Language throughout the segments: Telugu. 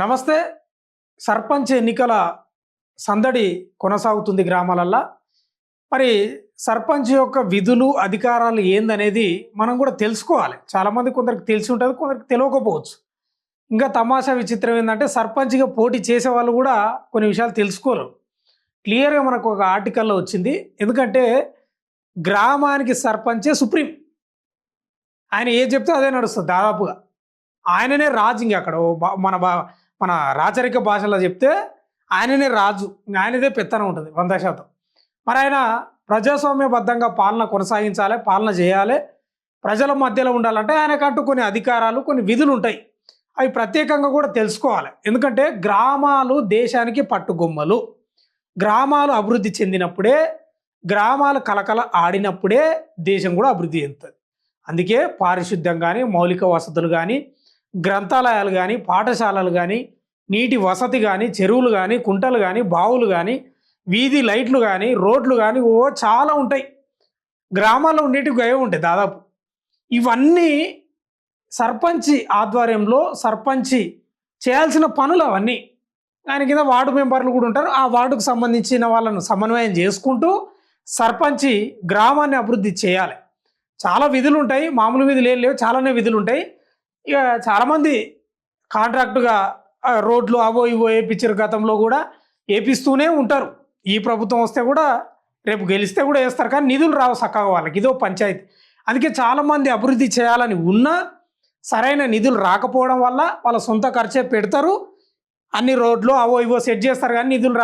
నమస్తే. సర్పంచ్ ఎన్నికల సందడి కొనసాగుతుంది గ్రామాలల్లో. మరి సర్పంచ్ యొక్క విధులు, అధికారాలు ఏందనేది మనం కూడా తెలుసుకోవాలి. చాలామంది కొందరికి తెలిసి ఉంటుంది, కొందరికి తెలియకపోవచ్చు. ఇంకా తమాషా విచిత్రం ఏంటంటే సర్పంచ్‌గా పోటీ చేసేవాళ్ళు కూడా కొన్ని విషయాలు తెలుసుకోరు. క్లియర్‌గా మనకు ఒక ఆర్టికల్‌లో వచ్చింది. ఎందుకంటే గ్రామానికి సర్పంచే సుప్రీం. ఆయన ఏది చెప్తే అదే నడుస్తుంది దాదాపుగా. ఆయననే రాజు. ఇంక అక్కడ మన రాచరిక భాషలో చెప్తే ఆయననే రాజు. ఆయనదే పెత్తనం ఉంటుంది 100%. మరి ఆయన ప్రజాస్వామ్యబద్ధంగా పాలన కొనసాగించాలి, పాలన చేయాలి, ప్రజల మధ్యలో ఉండాలంటే ఆయనకంటూ కొన్ని అధికారాలు, కొన్ని విధులు ఉంటాయి. అవి ప్రత్యేకంగా కూడా తెలుసుకోవాలి. ఎందుకంటే గ్రామాలు దేశానికి పట్టుగొమ్మలు. గ్రామాలు అభివృద్ధి చెందినప్పుడే, గ్రామాలు కలకల ఆడినప్పుడే దేశం కూడా అభివృద్ధి చెందుతుంది. అందుకే పారిశుద్ధ్యం కానీ, మౌలిక వసతులు కానీ, గ్రంథాలయాలు కానీ, పాఠశాలలు కానీ, నీటి వసతి కానీ, చెరువులు కానీ, కుంటలు కానీ, బావులు కానీ, వీధి లైట్లు కానీ, రోడ్లు కానీ చాలా ఉంటాయి. గ్రామాల్లో ఉండేటివి అవే ఉంటాయి దాదాపు. ఇవన్నీ సర్పంచి ఆధ్వర్యంలో సర్పంచి చేయాల్సిన పనులు అవన్నీ. ఆయన కింద వార్డు మెంబర్లు కూడా ఉంటారు. ఆ వార్డుకు సంబంధించిన వాళ్ళను సమన్వయం చేసుకుంటూ సర్పంచి గ్రామాన్ని అభివృద్ధి చేయాలి. చాలా విధులు ఉంటాయి. మామూలు విధులు ఏం లేవు, చాలానే విధులు ఉంటాయి. ఇక చాలామంది కాంట్రాక్టుగా రోడ్లు అవో ఇవో వేయించారు. గతంలో కూడా వేపిస్తూనే ఉంటారు. ఈ ప్రభుత్వం వస్తే కూడా, రేపు గెలిస్తే కూడా వేస్తారు. కానీ నిధులు రావు చక్కగా వాళ్ళకి. ఇదో పంచాయతీ. అందుకే చాలామంది అభివృద్ధి చేయాలని ఉన్నా సరైన నిధులు రాకపోవడం వల్ల వాళ్ళ సొంత ఖర్చే పెడతారు. అన్ని రోడ్లు అవో ఇవో సెట్ చేస్తారు. కానీ నిధులు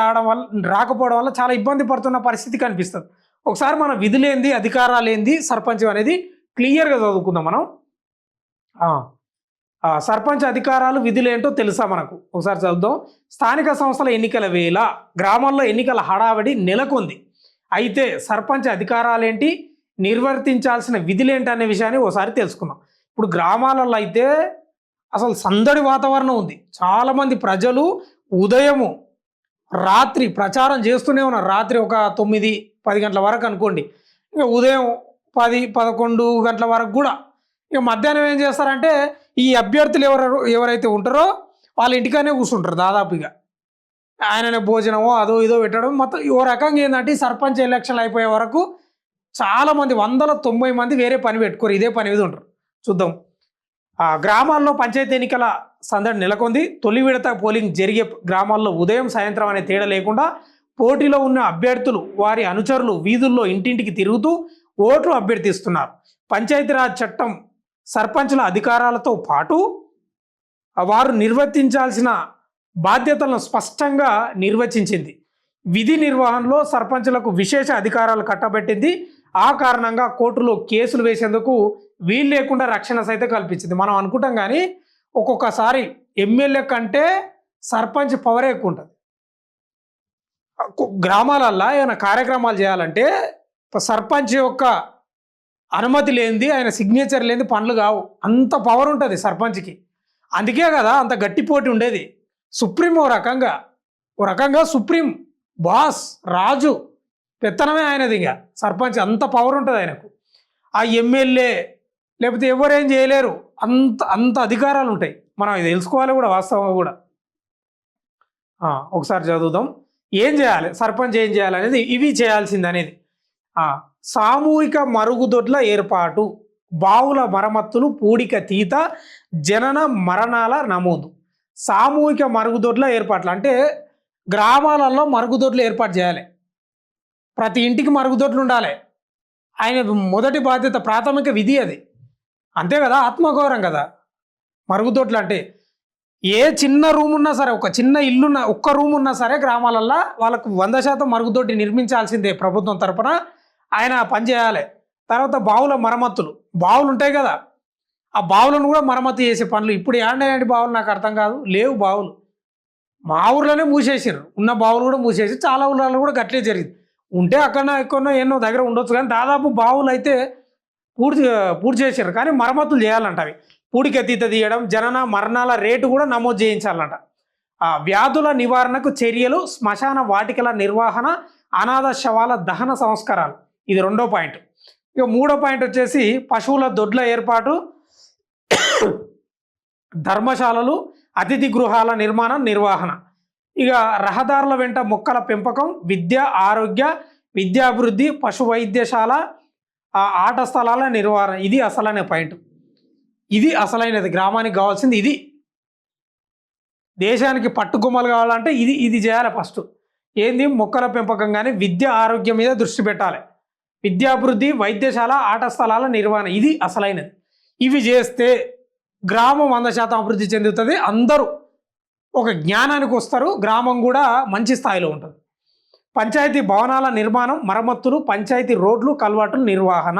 రాకపోవడం వల్ల చాలా ఇబ్బంది పడుతున్న పరిస్థితి కనిపిస్తుంది. ఒకసారి మన విధులేంది, అధికారాలు ఏంది, సర్పంచ్ అనేది క్లియర్గా చదువుకుందాం మనం. సర్పంచ్ అధికారాలు, విధులు ఏంటో తెలుసా మనకు? ఒకసారి చదువుదాం. స్థానిక సంస్థల ఎన్నికల వేళ గ్రామాల్లో ఎన్నికల హడావిడి నెలకొంది. అయితే సర్పంచ్ అధికారాలేంటి, నిర్వర్తించాల్సిన విధులేంటి అనే విషయాన్ని ఒకసారి తెలుసుకుందాం. ఇప్పుడు గ్రామాలలో అయితే అసలు సందడి వాతావరణం ఉంది. చాలామంది ప్రజలు ఉదయము రాత్రి ప్రచారం చేస్తూనే ఉన్నారు. రాత్రి ఒక 9-10 గంటల వరకు అనుకోండి. ఇక ఉదయం 10-11 గంటల వరకు కూడా. ఇక మధ్యాహ్నం ఏం చేస్తారంటే ఈ అభ్యర్థులు ఎవరైతే ఉంటారో వాళ్ళ ఇంటికానే కూర్చుంటారు దాదాపుగా. ఆయననే భోజనమో అదో ఇదో పెట్టడం మొత్తం ఓ రకంగా ఏంటంటే సర్పంచ్ ఎలక్షన్లు అయిపోయే వరకు చాలామంది 190 మంది వేరే పని పెట్టుకోరు, ఇదే పని మీద ఉంటారు. చూద్దాం. గ్రామాల్లో పంచాయతీ ఎన్నికల సందడి నెలకొంది. తొలి విడత పోలింగ్ జరిగే గ్రామాల్లో ఉదయం సాయంత్రం అనే తేడా లేకుండా పోటీలో ఉన్న అభ్యర్థులు, వారి అనుచరులు వీధుల్లో ఇంటింటికి తిరుగుతూ ఓట్లు అభ్యర్థిస్తున్నారు. పంచాయతీరాజ్ చట్టం సర్పంచుల అధికారాలతో పాటు వారు నిర్వర్తించాల్సిన బాధ్యతలను స్పష్టంగా నిర్వచించింది. విధి నిర్వహణలో సర్పంచులకు విశేష అధికారాలు కట్టబెట్టింది. ఆ కారణంగా కోర్టులో కేసులు వేసేందుకు వీలు లేకుండా రక్షణ సైతం కల్పించింది. మనం అనుకుంటాం కానీ ఒక్కొక్కసారి ఎమ్మెల్యే కంటే సర్పంచ్ పవరే ఎక్కువ ఉంటుంది. గ్రామాలల్లో ఏమైనా కార్యక్రమాలు చేయాలంటే సర్పంచ్ యొక్క అనుమతి లేనిది, ఆయన సిగ్నేచర్ లేనిది పనులు కావు. అంత పవర్ ఉంటుంది సర్పంచ్కి. అందుకే కదా అంత గట్టి పోటీ ఉండేది. సుప్రీం ఓ రకంగా సుప్రీం బాస్, రాజు పెత్తనమే ఆయనది. ఇక సర్పంచ్ అంత పవర్ ఉంటుంది ఆయనకు. ఆ ఎమ్మెల్యే లేకపోతే ఎవరేం చేయలేరు, అంత అధికారాలు ఉంటాయి. మనం ఇది తెలుసుకోవాలి కూడా వాస్తవంగా కూడా. ఒకసారి చదువుదాం. ఏం చేయాలి సర్పంచ్, ఏం చేయాలి అనేది, ఇవి చేయాల్సింది అనేది. సామూహిక మరుగుదొడ్ల ఏర్పాటు, బావుల మరమ్మతులు, పూడిక తీత, జనన మరణాల నమోదు. సామూహిక మరుగుదొడ్ల ఏర్పాట్లు అంటే గ్రామాలలో మరుగుదొడ్లు ఏర్పాటు చేయాలి. ప్రతి ఇంటికి మరుగుదొడ్లు ఉండాలి. ఆయన మొదటి బాధ్యత, ప్రాథమిక విధి అది. అంతే కదా, ఆత్మగౌరవం కదా మరుగుదొడ్లు అంటే. ఏ చిన్న రూమ్ ఉన్నా సరే, ఒక చిన్న ఇల్లున్న ఒక్క రూమ్ ఉన్నా సరే గ్రామాలల్లో వాళ్ళకు 100% మరుగుదొడ్డి నిర్మించాల్సిందే ప్రభుత్వం తరపున. ఆయన పనిచేయాలి. తర్వాత బావుల మరమ్మతులు, బావులు ఉంటాయి కదా, ఆ బావులను కూడా మరమ్మతు చేసే పనులు. ఇప్పుడు ఏంటి బావులు నాకు అర్థం కాదు, లేవు బావులు. మా ఊర్లోనే మూసేసారు. ఉన్న బావులు కూడా మూసేసి చాలా ఊళ్ళలో కూడా గట్లే జరిగింది. ఉంటే అక్కడ ఎక్కడో ఎన్నో దగ్గర ఉండొచ్చు, కానీ దాదాపు బావులు అయితే పూర్తి చేశారు. కానీ మరమ్మతులు చేయాలంట. అవి పూడికెత్తిత తీయడం, జనన మరణాల రేటు కూడా నమోదు చేయించాలంట. వ్యాధుల నివారణకు చర్యలు, శ్మశాన వాటికల నిర్వహణ, అనాథ శవాల దహన సంస్కారాలు. ఇది 2వ పాయింట్. ఇక 3వ పాయింట్ వచ్చేసి పశువుల దొడ్ల ఏర్పాటు, ధర్మశాలలు, అతిథి గృహాల నిర్మాణం నిర్వహణ, ఇక రహదారుల వెంట మొక్కల పెంపకం, విద్య ఆరోగ్య విద్యాభివృద్ధి, పశు వైద్యశాల, ఆట స్థలాల నిర్వహణ. ఇది అసలైన పాయింట్, ఇది అసలైనది. గ్రామానికి కావాల్సింది ఇది. దేశానికి పట్టుకొమ్మలు కావాలంటే ఇది ఇది చేయాలి ఫస్ట్. ఏంది? మొక్కల పెంపకం కానీ విద్య ఆరోగ్యం మీద దృష్టి పెట్టాలి. విద్యాభివృద్ధి, వైద్యశాల, ఆట స్థలాల నిర్వహణ, ఇది అసలైనది. ఇవి చేస్తే గ్రామం 100% అభివృద్ధి చెందుతుంది. అందరూ ఒక జ్ఞానానికి వస్తారు. గ్రామం కూడా మంచి స్థాయిలో ఉంటుంది. పంచాయతీ భవనాల నిర్మాణం, మరమ్మతులు, పంచాయతీ రోడ్లు కల్వర్టుల నిర్వహణ,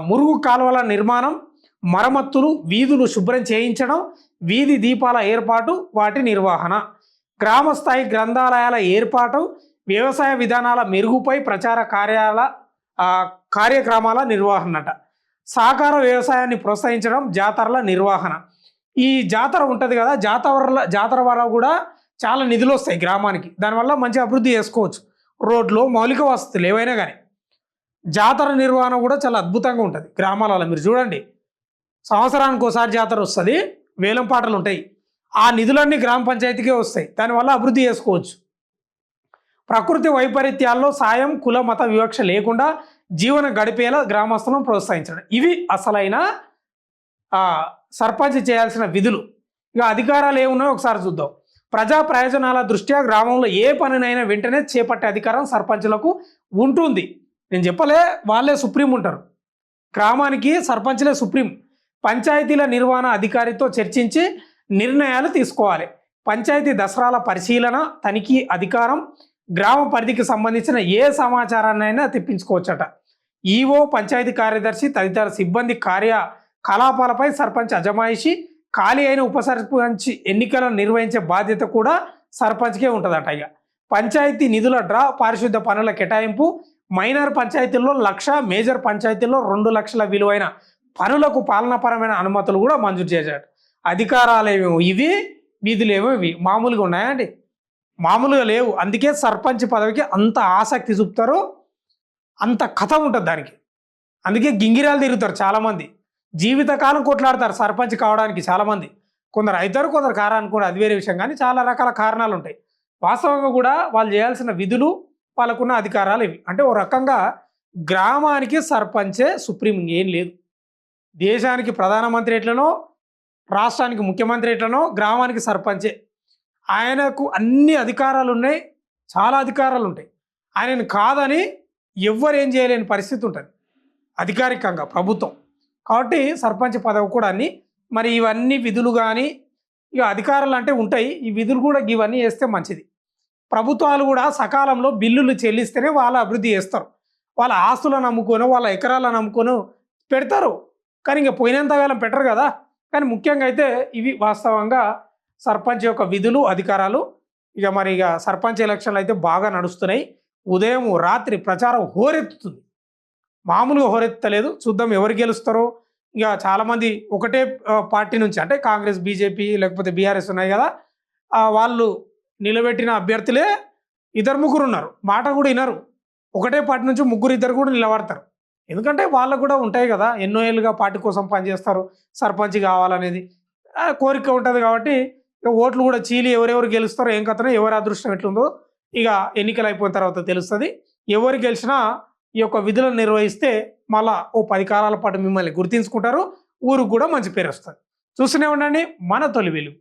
మురుగు కాలువల నిర్మాణం, మరమ్మతులు, వీధులు శుభ్రం చేయించడం, వీధి దీపాల ఏర్పాటు, వాటి నిర్వహణ, గ్రామ స్థాయి గ్రంథాలయాల ఏర్పాటు, వ్యవసాయ విధానాల మెరుగుపై ప్రచార కార్యక్రమాల నిర్వహణట, సహకార వ్యవసాయాన్ని ప్రోత్సహించడం, జాతరల నిర్వహణ. ఈ జాతర ఉంటుంది కదా, జాతర వల్ల కూడా చాలా నిధులు వస్తాయి గ్రామానికి. దానివల్ల మంచి అభివృద్ధి చేసుకోవచ్చు. రోడ్లు, మౌలిక వసతులు ఏవైనా కానీ. జాతర నిర్వహణ కూడా చాలా అద్భుతంగా ఉంటుంది గ్రామాలలో. మీరు చూడండి, సంవత్సరానికి ఒకసారి జాతర వస్తుంది, వేలం పాటలు ఉంటాయి. ఆ నిధులన్నీ గ్రామ పంచాయతీకే వస్తాయి. దానివల్ల అభివృద్ధి చేసుకోవచ్చు. ప్రకృతి వైపరీత్యాల్లో సాయం, కుల మత వివక్ష లేకుండా జీవన గడిపేలా గ్రామస్తులను ప్రోత్సహించడం, ఇవి అసలైన సర్పంచ్ చేయాల్సిన విధులు. ఇక అధికారాలు ఏమున్నాయో ఒకసారి చూద్దాం. ప్రజా ప్రయోజనాల దృష్ట్యా గ్రామంలో ఏ పనినైనా వెంటనే చేపట్టే అధికారం సర్పంచులకు ఉంటుంది. నేను చెప్పలే, వాళ్ళే సుప్రీం ఉంటారు. గ్రామానికి సర్పంచ్లే సుప్రీం. పంచాయతీల నిర్వహణ అధికారితో చర్చించి నిర్ణయాలు తీసుకోవాలి. పంచాయతీ దసరాల పరిశీలన, తనిఖీ అధికారం, గ్రామ పరిధికి సంబంధించిన ఏ సమాచారాన్నైనా తెప్పించుకోవచ్చట. ఈఓ, పంచాయతీ కార్యదర్శి తదితర సిబ్బంది కార్యకలాపాలపై సర్పంచ్ అజమాయిషి, ఖాళీ అయిన ఉప సర్పంచ్ ఎన్నికలను నిర్వహించే బాధ్యత కూడా సర్పంచ్కే ఉంటుందట. ఇక పంచాయతీ నిధుల డ్రా, పారిశుద్ధ పనుల కేటాయింపు, మైనర్ పంచాయతీల్లో 1,00,000, మేజర్ పంచాయతీల్లో 2,00,000 విలువైన పనులకు పాలనాపరమైన అనుమతులు కూడా మంజూరు చేశాడు. అధికారాలేమో ఇవి, విధులేమో ఇవి. మామూలుగా ఉన్నాయా అండి? మామూలుగా లేవు. అందుకే సర్పంచ్ పదవికి అంత ఆసక్తి చూపుతారు, అంత కథ ఉంటుంది దానికి. అందుకే గింగిరాలు తిరుగుతారు చాలామంది. జీవితకాలం కొట్లాడతారు సర్పంచ్ కావడానికి చాలామంది. కొందరు అవుతారు, కొందరు కారానికి కూడా, అది వేరే విషయం. కానీ చాలా రకాల కారణాలు ఉంటాయి. వాస్తవంగా కూడా వాళ్ళు చేయాల్సిన విధులు, వాళ్ళకున్న అధికారాలు ఇవి. అంటే ఓ రకంగా గ్రామానికి సర్పంచే సుప్రీం, ఏం లేదు. దేశానికి ప్రధానమంత్రి ఎట్లనో, రాష్ట్రానికి ముఖ్యమంత్రి ఎట్లనో, గ్రామానికి సర్పంచే. ఆయనకు అన్ని అధికారాలు ఉన్నాయి, చాలా అధికారాలు ఉంటాయి. ఆయనను కాదని ఎవ్వరు ఏం చేయలేని పరిస్థితి ఉంటుంది అధికారికంగా ప్రభుత్వం. కాబట్టి సర్పంచ్ పదవి కూడా అన్ని మరి ఇవన్నీ విధులు కానీ ఇక అధికారాలు అంటే ఉంటాయి. ఈ విధులు కూడా ఇవన్నీ చేస్తే మంచిది. ప్రభుత్వాలు కూడా సకాలంలో బిల్లులు చెల్లిస్తేనే వాళ్ళు అభివృద్ధి చేస్తారు. వాళ్ళ ఆస్తులను నమ్ముకొని, వాళ్ళ ఎకరాలను నమ్ముకొని పెడతారు. కానీ ఇంకా పోయినంత కాలం పెట్టరు కదా. కానీ ముఖ్యంగా అయితే ఇవి వాస్తవంగా సర్పంచ్ యొక్క విధులు, అధికారాలు. ఇక సర్పంచ్ ఎలక్షన్లు అయితే బాగా నడుస్తున్నాయి. ఉదయం రాత్రి ప్రచారం హోరెత్తుతుంది, మామూలుగా హోరెత్తలేదు. చూద్దాం ఎవరు గెలుస్తారో. ఇక చాలామంది ఒకటే పార్టీ నుంచి, అంటే కాంగ్రెస్, బీజేపీ లేకపోతే బీఆర్ఎస్ ఉన్నాయి కదా, వాళ్ళు నిలబెట్టిన అభ్యర్థులే 2-3 ఉన్నారు. మాట కూడా వినరు. ఒకటే పార్టీ నుంచి 3-2 కూడా నిలబడతారు. ఎందుకంటే వాళ్ళకు కూడా ఉంటాయి కదా, ఎన్నో ఏళ్ళుగా పార్టీ కోసం పనిచేస్తారు. సర్పంచ్ కావాలనేది కోరిక ఉంటుంది. కాబట్టి ఓట్లు కూడా చీలి ఎవరెవరు గెలుస్తారో, ఏం కథనో, ఎవరి అదృష్టం ఎట్లుందో ఇక ఎన్నికలు అయిపోయిన తర్వాత తెలుస్తుంది. ఎవరు గెలిచినా ఈ యొక్క విధులను నిర్వహిస్తే మళ్ళా ఓ 10 కాలాల పాటు మిమ్మల్ని గుర్తించుకుంటారు. ఊరికి కూడా మంచి పేరు వస్తుంది. చూస్తూనే ఉండండి మన తొలి వెలుగు.